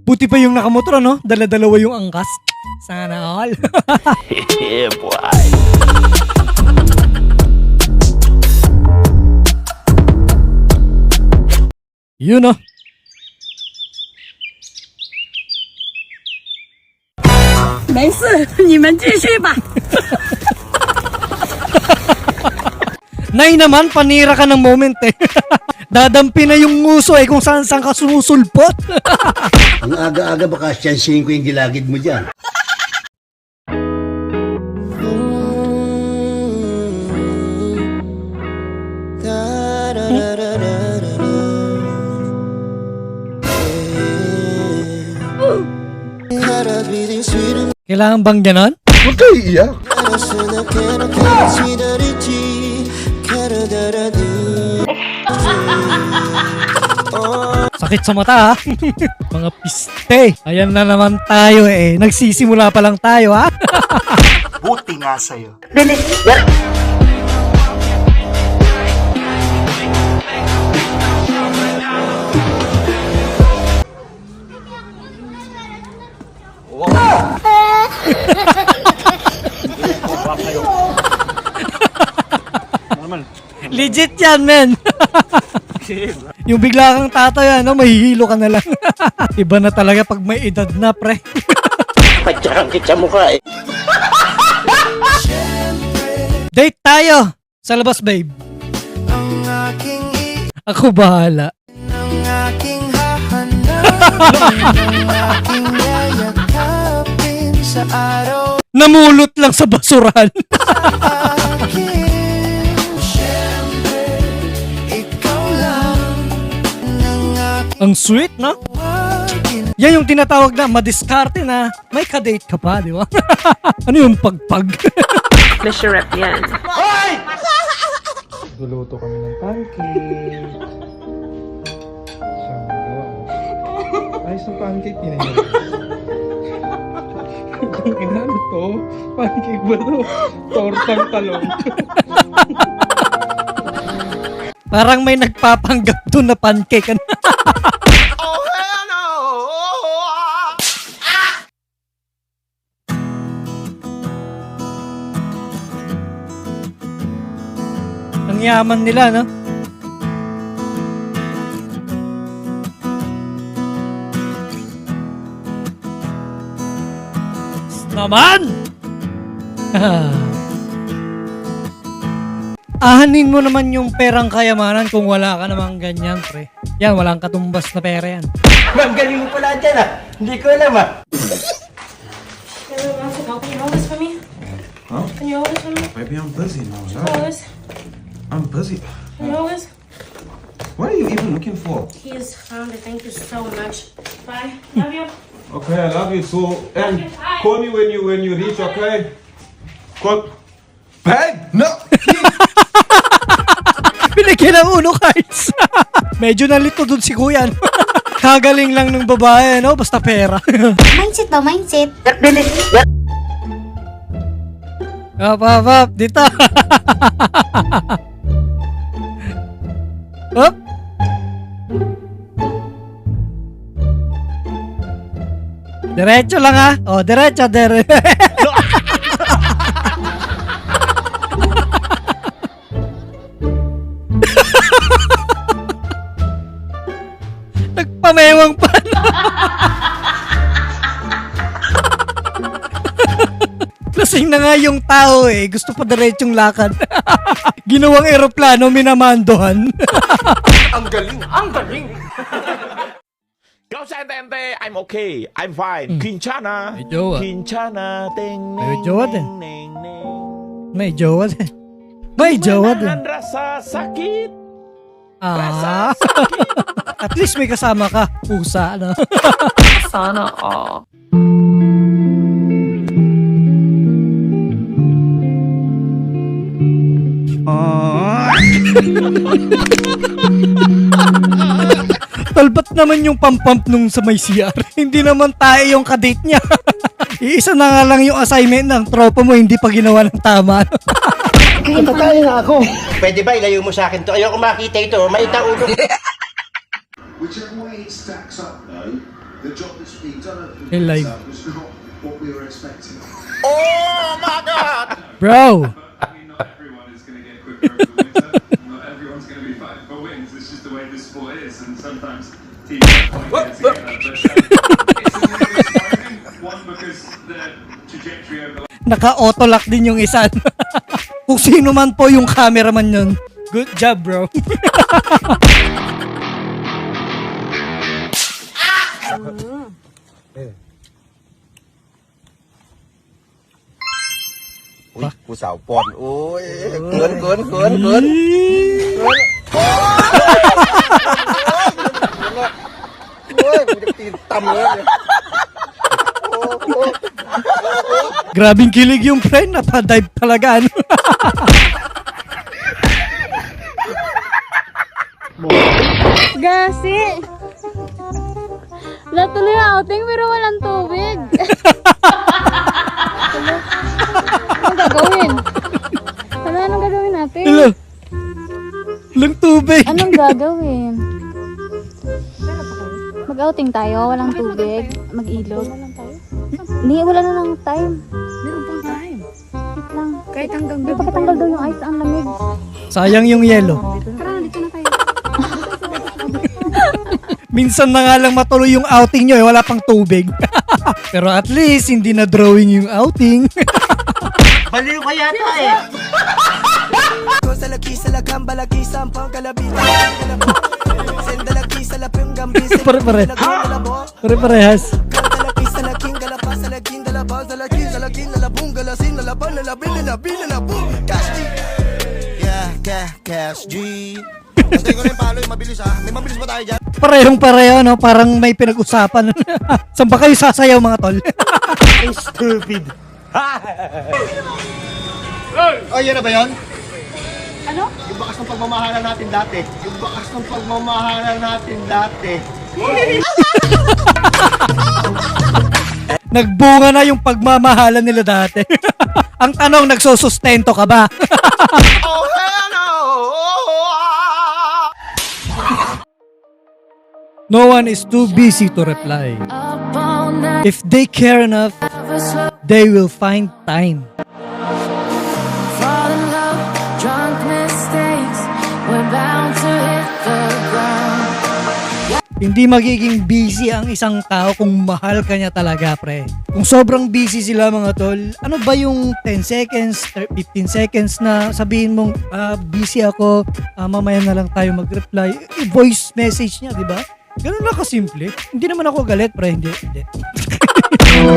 Buti pa yung nakamotor, no? Dala-dalawa yung angkas. Sana all. Yeah, boy. Yun, no? 没事，你们继续吧。 Nay naman, panira ka ng moment eh. Dadampi na yung nguso eh kung saan ka sumusulpot. Ang aga-aga baka siyansihin ko yung gilagid mo dyan. Kailangan bang ganon? Huwag kayo iiyak. Sakit sa mata ha. Mga piste. Ayan na naman tayo eh. Nagsisimula pa lang tayo ha. Buti nga sa'yo. Legit yan men. Yung bigla kang tatay ano, mahihilo ka na lang. Iba na talaga pag may edad na pre. Padyarangkit sa mukha eh. Date tayo sa labas babe. Ako bahala. Namulot lang sa basuran. Ang sweet, no? Yan yung tinatawag na madiskarte na may kadate ka pa, di ba? Ano yung pagpag? Masarap yan. Luluto kami ng pancake. Siya ang magawa. Ayos ng pancake, pinahirap. Kung inano to, pancake ba to? Tortang talong. Parang may nagpapanggap doon na pancake. Oh, hell no! Ang yaman nila, no? Naman! Ahanin mo naman yung perang kayamanan kung wala ka namang ganyan, pre. Yan, walang katumbas na pera yan. Ma'am, galing mo pala dyan ah. Hindi ko alam ah. Can you hold this for me? Huh? Can you hold this for me? Baby, I'm busy now. Hold this. I'm busy. Can you hold this? What are you even looking for? He's found it. Thank you so much. Bye. Love you. Okay, I love you too. And call me when you reach, okay? Call. Babe, no. Binigyan ng uno cards. Medyo nalito dun si kuya. No? Kagaling lang ng babae, no? Basta pera. Mindset ba? Mindset? Hop. Dito. Hop. Diretso lang ha. Oh, diretso. Nagpamewang pa. Lasing na nga yung tao eh. Gusto pa diretsong lakad. Ginawang eroplano, minamandohan. Ang galing! Ang galing! Kausa entente, I'm okay. I'm fine. Quinchana. May jowa. Quinchana. Ting, May ning, jowa din. ning, ning. May jowa din. May jowa din. Manahan rasa sakit. Ah. At least may kasama ka. Pusa, no? Sana all. Talbat naman yung pump nung sa may CR. Hindi naman tayo yung kadate niya. Iisa na nga lang yung assignment ng tropa mo, hindi pa ginawa ng tama. Matatali na ako. Pwede ba ilayo mo sa akin to? Ayoko makita ito. Maita ulo. Whichever way it stacks up, though, the job that's being done at Hey, like- was not what we were expecting. Bro! I mean, not everyone is going to get quicker over the winter. Not everyone's going to be fighting for wins. It's just the way this sport is, and sometimes teams don't quite get together. But it's a little disappointing. One, because the trajectory over the Naka-autolock din yung isa. Kung sino man po yung cameraman yun. Good job, bro. Uy, pusaw pon. Uy, kun. Uy, tintam yan. Grabing kilig yung friend. Napadive talaga. Ano? Gasi! Wala tuloy ang outing pero walang tubig. Anong gagawin? Anong gagawin natin? Hello. Walang tubig. Anong gagawin? Mag-outing tayo, walang tubig, mag-ilog. Hindi, wala na ng time. Meron pang time. Wait lang. Kahit hanggang gabi. Pakatanggal daw yung ice, ang lamig. Sayang yung yelo. Tara, dito na tayo. Minsan na nga lang matuloy yung outing nyo, wala pang tubig. Pero at least, hindi na drawing yung outing. Baliw ka yata eh. Pare-pare. Pare-parehas. Parehong-pareho, no? Parang may pinag-usapan. Saan ba kayo sasayaw, mga tol? Stupid. Oh, yun na ba yun? Ano? Yung bakas ng pagmamahalan natin dati. Yung bakas ng pagmamahalan natin dati. Nagbunga na yung pagmamahalan nila dati. Ang tanong, nagsusustento ka ba? No one is too busy to reply. If they care enough, they will find time. Hindi magiging busy ang isang tao kung mahal ka niya talaga, pre. Kung sobrang busy sila, mga tol, ano ba yung 10 seconds, 15 seconds na sabihin mong, busy ako, mamaya na lang tayo mag-reply. I-voice message niya, di ba? Ganun lang kasimple. Hindi naman ako galit, pre. Hindi.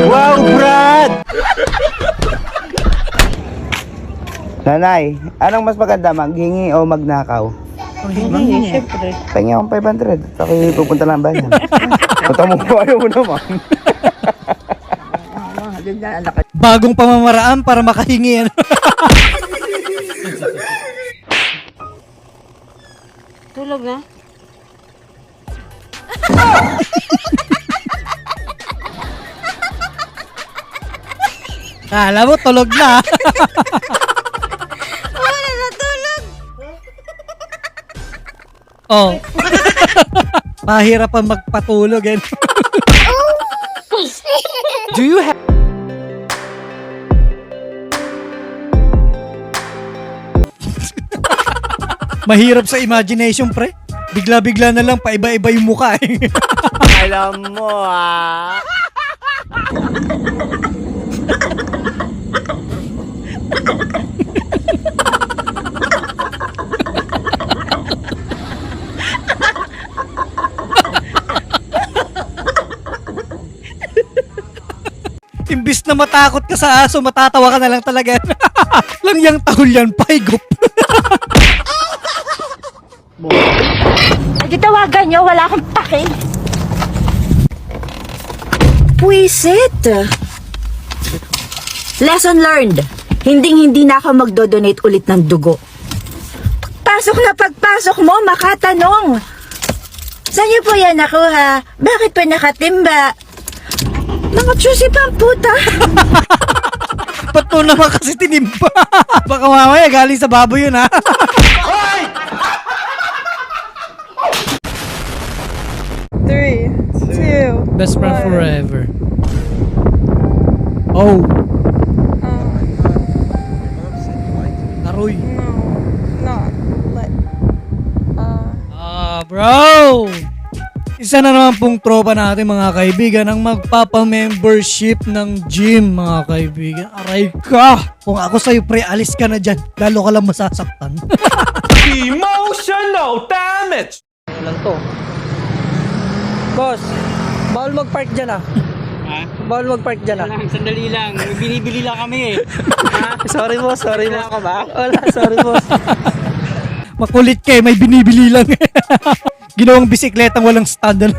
Wow, Brad! Nanay, anong mas maganda, maghingi o magnakaw? Hingi, syempre. Pahingi akong 500. Ako pupunta lang bayan. Punta mo ko, ayaw mo naman. Bagong pamamaraan para makahingi yan. Tulog na? Kala mo, tulog na. Wala na tulog! Oh. Mahirapan magpatulog. Eh. Do you have... Mahirap sa imagination, pre. Bigla-bigla na lang, paiba-iba yung mukha. Eh. Alam mo, Imbis na matakot ka sa aso, matatawa ka na lang talaga. Lang yang tahol yan, paigop. Ay, tawagan niyo, wala akong pake. Puwisit! Lesson learned. Hindi na ako magdo-donate ulit ng dugo. Pagpasok mo, makatanong. Saan niyo po yan nakuha? Bakit po nakatimba? Mga juicy pang puta. Ba't mo naman kasi tinimba? Baka mamaya galing sa baboy yun, ha? Three, 2, Best friend 1. forever. Oh. Aroy. No, not. Bro! Isa na naman pong tropa natin mga kaibigan ang magpapa-membership ng gym mga kaibigan. Aray ka! Kung ako sa'yo pre, alis ka na dyan. Lalo ka lang masasaktan. Emotional damage! Lang to. Boss, bawal mag-park dyan ah. Ha? Bawal mag-park dyan ah. Sandali lang, binibili lang kami eh. Sorry boss, sorry boss. Ka ba? Wala, sorry boss. Makulit ka may binibili lang. Ginawang bisikletang walang stand.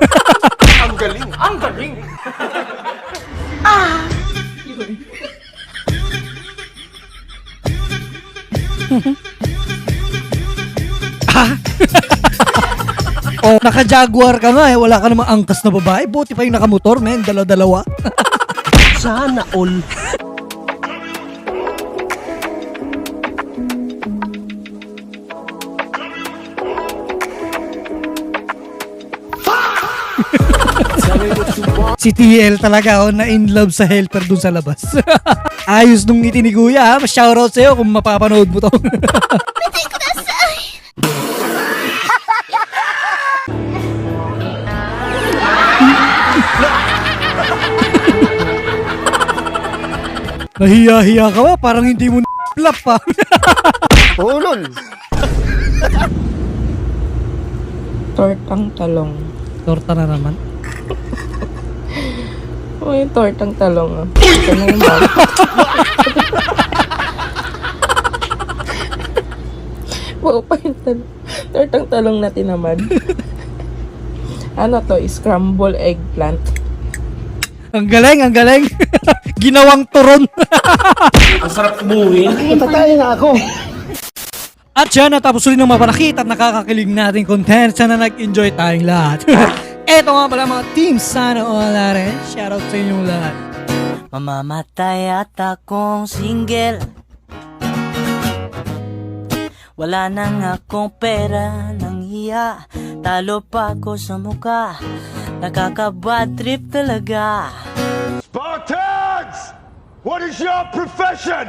Ang galing! Ang galing! Oh, naka-Jaguar ka nga wala ka namang angkas na babae. Buti pa yung nakamotor, men. Dalawa-dalawa. Sana all. Si TL talaga na in love sa helper dun sa labas. Ayos nung ngiti ni Kuya. Shoutout sa'yo kung mapapanood mo to. Nahiya-hiya ka ba? Parang hindi mo n***lap pa. Ulol! Tortang talong. Torta na naman. Oh, yung tortang talong ah. Ito na yung bag. Wow, pa yung tortang talong na tinamad. Ano to? Scramble eggplant. Ang galing, ang galing. Ginawang turon. Ang sarap umuwi. Patay na ako. At yan, natapos ulit ng mapanakit at nakakakilig nating content. Sana nag-enjoy tayong lahat. Eto nga pala mga team, sana all natin. Shoutout sa inyong lahat. Mamamatay at akong single. Wala nang akong pera nang hiya. Talo pa ako sa muka. Nakaka-bad trip talaga. Spartans! What is your profession?